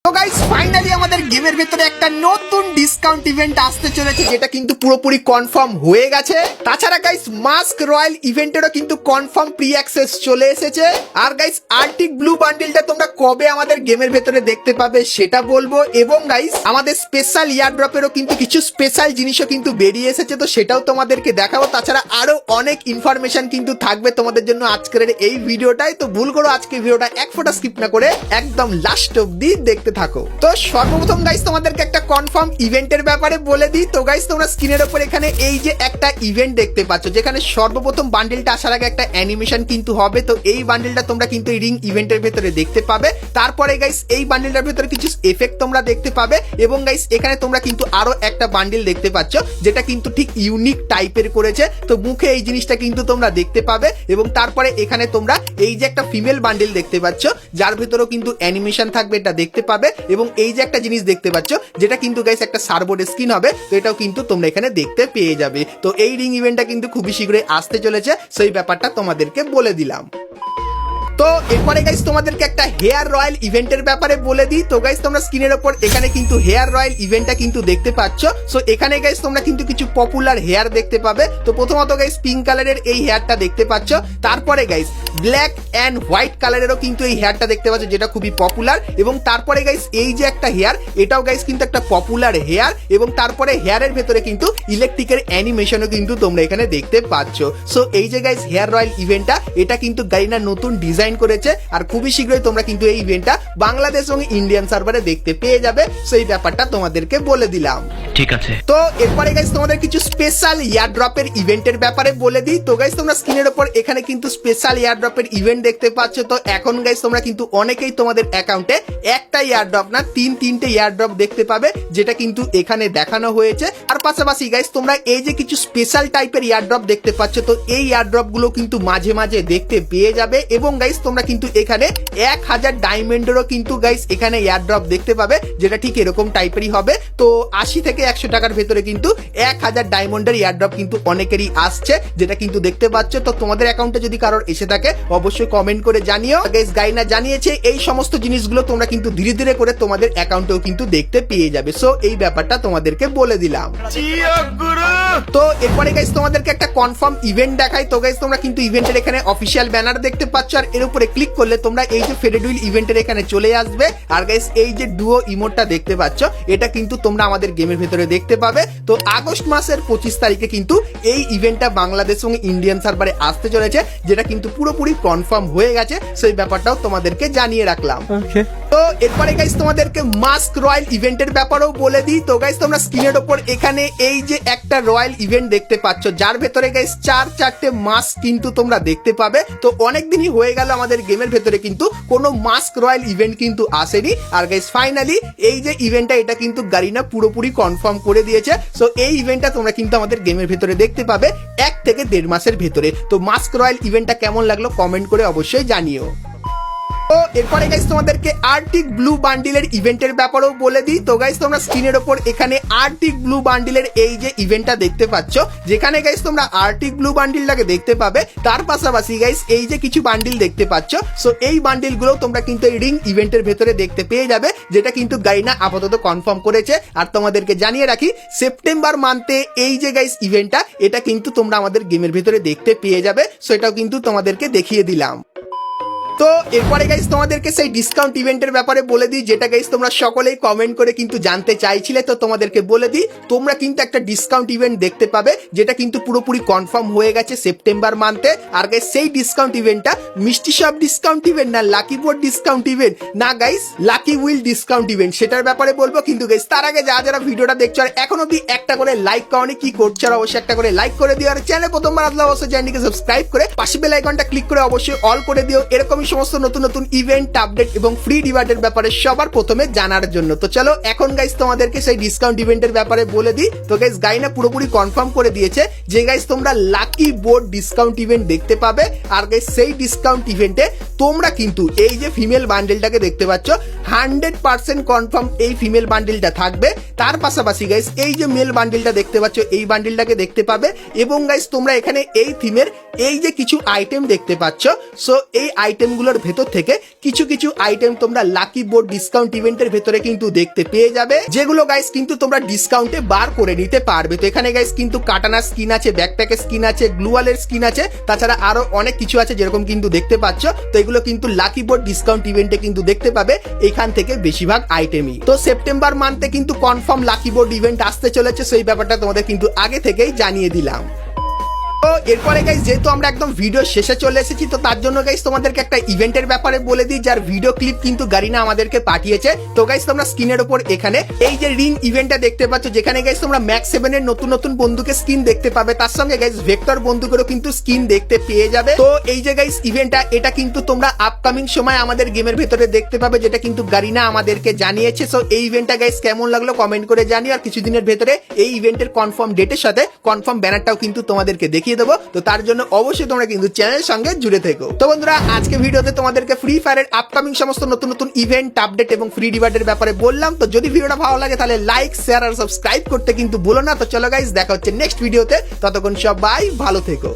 তো guys finally আমাদের গেমের ভেতরে একটা নতুন ডিসকাউন্ট ইভেন্ট আসতে চলেছে, যেটা কিন্তু পুরোপুরি কনফার্ম হয়ে গেছে। তাছাড়া গাইস মাস্ক রয়্যাল ইভেন্টেরও কিন্তু কনফার্ম প্রি অ্যাক্সেস চলে এসেছে। আর গাইস আর্টিক ব্লু বান্ডিলটা তোমরা কবে আমাদের গেমের ভেতরে দেখতে পাবে সেটা বলবো, এবং গাইস আমাদের স্পেশাল ইয়ারড্রপেরও কিন্তু কিছু স্পেশাল জিনিসও কিন্তু বেরিয়ে এসেছে, তো সেটাও তোমাদেরকে দেখাবো। তাছাড়া আরো অনেক ইনফরমেশন কিন্তু থাকবে তোমাদের জন্য আজকের এই ভিডিওটাই। তো ভুল করো আজকে ভিডিওটা এক ফোঁটা স্কিপ না করে একদম লাস্ট অবধি দেখতে থাকো। তো সর্বপ্রথম গাইস তোমাদেরকে একটা কনফার্ম ইভেন্টের ব্যাপারে বলে দিই। তো গাইস তোমরা স্ক্রিনের উপর এখানে এই যে একটা ইভেন্ট দেখতে পাচ্ছ, যেখানে সর্বপ্রথম বান্ডেলটা আসার আগে একটা অ্যানিমেশন কিন্তু হবে। তো এই বান্ডেলটা তোমরা কিন্তু এই রিং ইভেন্টের ভেতরে দেখতে পাবে। তারপরে গাইস এই বান্ডেলটার ভেতরে কিছু এফেক্ট তোমরা দেখতে পাবে, এবং গাইস এখানে তোমরা কিন্তু আরো একটা বান্ডেল দেখতে পাচ্ছ, যেটা কিন্তু ঠিক ইউনিক টাইপের করেছে। তো মুখে এই জিনিসটা কিন্তু তোমরা দেখতে পাবে, এবং তারপরে এখানে তোমরা এই যে একটা ফিমেল বান্ডেল দেখতে পাচ্ছ, যার ভেতরেও কিন্তু অ্যানিমেশন থাকবে, এটা দেখতে পাবে। এবং এই যে একটা জিনিস দেখতে পাচ্ছ, যেটা কিন্তু গাইস একটা সার্বোর্ড স্ক্রিন হবে, তো এটাও কিন্তু তোমরা এখানে দেখতে পেয়ে যাবে। তো এই রিং ইভেন্টটা কিন্তু খুবই শীঘ্রই আসতে চলেছে, সেই ব্যাপারটা তোমাদেরকে বলে দিলাম। তো এরপরে গাইস তোমাদেরকে একটা হেয়ার রয়্যাল ইভেন্টের ব্যাপারে বলে দিই। তো গাইস তোমরা স্ক্রিনের উপর এখানে কিন্তু হেয়ার রয়্যাল ইভেন্টটা কিন্তু দেখতে পাচ্ছ। সো এখানে গাইস তোমরা কিন্তু কিছু পপুলার হেয়ার দেখতে পাবে। তো প্রথমত গাইস পিঙ্ক কালারের এই হেয়ারটা দেখতে পাচ্ছ, তারপরে গাইস ব্ল্যাক অ্যান্ড হোয়াইট কালারেরও কিন্তু এই হেয়ারটা দেখতে পাচ্ছ, যেটা খুবই পপুলার। এবং তারপরে গাইস এই যে একটা হেয়ার, এটাও গাইস কিন্তু একটা পপুলার হেয়ার। এবং তারপরে হেয়ারের ভেতরে কিন্তু ইলেকট্রিকের অ্যানিমেশনও কিন্তু তোমরা এখানে দেখতে পাচ্ছ। সো এই যে গাইস হেয়ার রয়্যাল ইভেন্টটা, এটা কিন্তু গারিনা নতুন ডিজাইন করেছে, আর খুবই শীঘ্রই তোমরা কিন্তু এই ইভেন্টটা বাংলাদেশ এবং ইন্ডিয়ান সার্ভারে দেখতে পেয়ে যাবে। সেই ব্যাপারটা তোমাদেরকে বলে দিলাম। ঠিক আছে। তো এরপরে গাইস তোমাদের কিছু স্পেশাল ইয়ারড্রপের ইভেন্টের ব্যাপারে বলে দিই। তো গাইস তোমরা স্ক্রিনের উপর এখানে কিন্তু স্পেশাল ইয়ারড্রপের ইভেন্ট দেখতে পাচ্ছ। তো এখন গাইস তোমরা কিন্তু অনেকেই তোমাদের অ্যাকাউন্টে একটা ইয়ারড্রপ না তিনটে ইয়ারড্রপ দেখতে পাবে, যেটা কিন্তু এখানে দেখানো হয়েছে। আর পাশাপাশি গাইস তোমরা এই যে কিছু স্পেশাল টাইপের ইয়ারড্রপ দেখতে পাচ্ছ, তো এই ইয়ারড্রপ গুলো কিন্তু মাঝে মাঝে দেখতে পেয়ে যাবে। এবং গাইস তোমরা কিন্তু এখানে 1000 ডায়মন্ডেরও কিন্তু গাইস এখানে এয়ারড্রপ দেখতে পাবে, যেটা ঠিক এরকম টাইপেরই হবে। তো 80 থেকে 100 টাকার ভেতরে কিন্তু 1000 ডায়মন্ডের এয়ারড্রপ কিন্তু অনেকেরই আসছে, যেটা কিন্তু দেখতে পাচ্ছ। তো তোমাদের অ্যাকাউন্টে যদি কারোর এসে থাকে অবশ্যই কমেন্ট করে জানিও। গাইস গাইনা জানিয়েছে এই সমস্ত জিনিসগুলো তোমরা কিন্তু ধীরে ধীরে করে তোমাদের অ্যাকাউন্টেও কিন্তু দেখতে পেয়ে যাবে। সো এই ব্যাপারটা তোমাদেরকে বলে দিলাম। তো এরপরে গাইস তোমাদেরকে একটা কনফার্ম ইভেন্ট দেখাই। তো গাইস তোমরা কিন্তু ইভেন্টের এখানে অফিসিয়াল ব্যানার দেখতে পাচ্ছ, আর এর উপরে ক্লিক করলে তোমরা এই যে ফেডেড হুইল ইভেন্টের এখানে চলে আসবে। আর গাইস এই যে ডুও ইমোটটা দেখতে পাচ্ছ, এটা কিন্তু তোমরা আমাদের গেমের ভেতরে দেখতে পাবে। তো আগস্ট মাসের 25 তারিখে কিন্তু এই ইভেন্টটা বাংলাদেশ এবং ইন্ডিয়ান সার্ভারে আসতে চলেছে, যেটা কিন্তু পুরোপুরি কনফার্ম হয়ে গেছে। সেই ব্যাপারটাও তোমাদেরকে জানিয়ে রাখলাম। তো এরপরে গাইস তোমাদেরকে মাস্ক রয়্যাল ইভেন্টের ব্যাপারেও বলে দিই। তো গাইস তোমরা স্ক্রিনের উপর এখানে এই যে একটা রয়্যাল ইভেন্ট দেখতে পাচ্ছ, যার ভেতরে গাইস 4 মাস্ক কিন্তু তোমরা দেখতে পাবে। তো অনেক দিনই হয়ে গেল আমাদের গেমের ভেতরে কিন্তু কোনো মাস্ক রয়্যাল ইভেন্ট কিন্তু আসেনি। আর গাইস ফাইনালি এই যে ইভেন্টটা, এটা কিন্তু গারিনা পুরোপুরি কনফার্ম করে দিয়েছে। সো এই ইভেন্টটা তোমরা কিন্তু আমাদের গেমের ভেতরে দেখতে পাবে 1 থেকে 1.5 মাসের ভেতরে। তো মাস্ক রয়্যাল ইভেন্টটা কেমন লাগলো কমেন্ট করে অবশ্যই জানিও। তো এরপরে গাইস তোমাদেরকে আর্টিক ব্লু বান্ডিলের ইভেন্টের ব্যাপারেও বলে দিই। তো গাইস তোমরা স্ক্রিনের উপর এখানে আর্টিক ব্লু বান্ডিলের এই যে ইভেন্টটা দেখতে পাচ্ছ, যেখানে গাইস তোমরা আর্টিক ব্লু বান্ডিলটাকে দেখতে পাবে। তার পাশাপাশি গাইস এই যে কিছু বান্ডিল দেখতে পাচ্ছ, সো এই বান্ডিল গুলো তোমরা কিন্তু এই রিং ইভেন্টের ভেতরে দেখতে পেয়ে যাবে, যেটা কিন্তু গাইনা আপাতত কনফার্ম করেছে। আর তোমাদেরকে জানিয়ে রাখি সেপ্টেম্বর মান্থে এই যে গাইস ইভেন্টটা, এটা কিন্তু তোমরা আমাদের গেমের ভেতরে দেখতে পেয়ে যাবে। সো এটাও কিন্তু তোমাদেরকে দেখিয়ে দিলাম। তো এরপরে গাইস তোমাদেরকে সেই ডিসকাউন্ট ইভেন্টের ব্যাপারে বলে দিই, যেটা গাইস তোমরা সকলেই কমেন্ট করে কিন্তু জানতে চাইছিলে। তো তোমাদেরকে বলে দিই, তোমরা কিন্তু একটা ডিসকাউন্ট ইভেন্ট দেখতে পাবে, যেটা কিন্তু পুরোপুরি কনফার্ম হয়ে গেছে সেপ্টেম্বর মান্থে। আর গাইস সেই ডিসকাউন্ট ইভেন্টটা মিষ্টি শপ ডিসকাউন্ট ইভেন্ট না, লাকি বোর্ড ডিসকাউন্ট ইভেন্ট না guys, lucky wheel discount event, সেটার ব্যাপারে বলবো। কিন্তু গাইস তার আগে যারা ভিডিওটা দেখছো আর এখন অব্দি একটা করে লাইক করনি, কি করছো আর অবশ্যই একটা করে লাইক করে দিও। আর চ্যানেলে প্রথমবার আসলে অবশ্যই চ্যানেলটিকে সাবস্ক্রাইব করে পাশে বেল আইকনটা ক্লিক করে অবশ্যই অল করে দিও, এরকমই সমস্ত নতুন নতুন ইভেন্ট আপডেট এবং ফ্রি রিওয়ার্ডের ব্যাপারে সবার প্রথমে জানার জন্য। তো চলো এখন গাইস তোমাদেরকে সেই ডিসকাউন্ট ইভেন্টের ব্যাপারে বলে দিই। তো গাইস গাইনা পুরোপুরি কনফার্ম করে দিয়েছে যে গাইস তোমরা লাকি বোর্ড ডিসকাউন্ট ইভেন্ট দেখতে পাবে। আর গাইস সেই ডিসকাউন্ট ইভেন্টে তোমরা কিন্তু এই যে ফিমেল বান্ডেলটাকে দেখতে পাচ্ছ, 100% কনফার্ম এই ফিমেল বান্ডেলটা থাকবে। তার পাশাপাশি গাইস এই যে মেল বান্ডিলটা দেখতে পাচ্ছ, এই বান্ডিলটাকে দেখতে পাবে। এবং গাইস তোমরা এখানে এই থিমের এই যে কিছু আইটেম দেখতে পাচ্ছ, সো এই আইটেমগুলোর ভেতর থেকে কিছু কিছু আইটেম তোমরা লাকি বোর্ড ডিসকাউন্ট ইভেন্টের ভেতরে কিন্তু দেখতে পেয়ে যাবে, যেগুলো গাইস কিন্তু তোমরা ডিসকাউন্টে বার করে নিতে পারবে। তো এখানে গাইস কিন্তু কাটানার স্কিন আছে, ব্যাকপ্যাকের স্কিন আছে, গ্লুয়ালের স্কিন আছে, তাছাড়া আরো অনেক কিছু আছে যেরকম কিন্তু দেখতে পাচ্ছ। তো এগুলো কিন্তু লাকি বোর্ড ডিসকাউন্ট ইভেন্টে কিন্তু দেখতে পাবে এখান থেকে বেশিরভাগ আইটেমই। তো সেপ্টেম্বর মান্থে কিন্তু কনফার্ম লাকি বোর্ড ইভেন্ট আসতে চলেছে, সেই ব্যাপারটা তোমাদের কিন্তু আগে থেকেই জানিয়ে দিলাম। তো এরপরে গাইস যেহেতু আমরা একদম ভিডিও শেষে চলে এসেছি, তো তার জন্য গাইস তোমাদেরকে একটা ইভেন্টের ব্যাপারে বলে দিই, যার ভিডিও ক্লিপ কিন্তু গারিনা আমাদেরকে পাঠিয়েছে। তো গাইস তোমরা স্ক্রিনের উপর এখানে এই যে রিং ইভেন্টটা দেখতে পাচ্ছ, যেখানে গাইস তোমরা ম্যাক্স 7 এর নতুন নতুন বন্দুকের স্কিন দেখতে পাবে, তার সঙ্গে গাইস ভেক্টর বন্দুকেরও কিন্তু স্কিন দেখতে পেয়ে যাবে। তো এই যে গাইস ইভেন্টটা, এটা কিন্তু তোমরা আপকামিং সময় আমাদের গেমের ভেতরে দেখতে পাবে, যেটা কিন্তু গারিনা আমাদেরকে জানিয়েছে। সো এই ইভেন্টটা গাইস কেমন লাগলো কমেন্ট করে জানিও, আর কিছুদিনের ভেতরে এই ইভেন্টের কনফার্ম ডেটের সাথে কনফার্ম ব্যানারটাও কিন্তু তোমাদেরকে দেখিয়ে দেবো। তো তার জন্য অবশ্যই তোমরা কিন্তু চ্যানেলের সঙ্গে জুড়ে থেকো। তো বন্ধুরা, আজকে ভিডিওতে তোমাদেরকে ফ্রি ফায়ারের আপকামিং সমস্ত নতুন নতুন ইভেন্ট, আপডেট এবং ফ্রি রিওয়ার্ডের ব্যাপারে বললাম। তো যদি ভিডিওটা ভালো লাগে তাহলে লাইক, শেয়ার আর সাবস্ক্রাইব করতে কিন্তু ভুলো না। তো চলো গাইস, দেখা হচ্ছে নেক্সট ভিডিওতে, ততক্ষণ সবাই ভালো থেকো।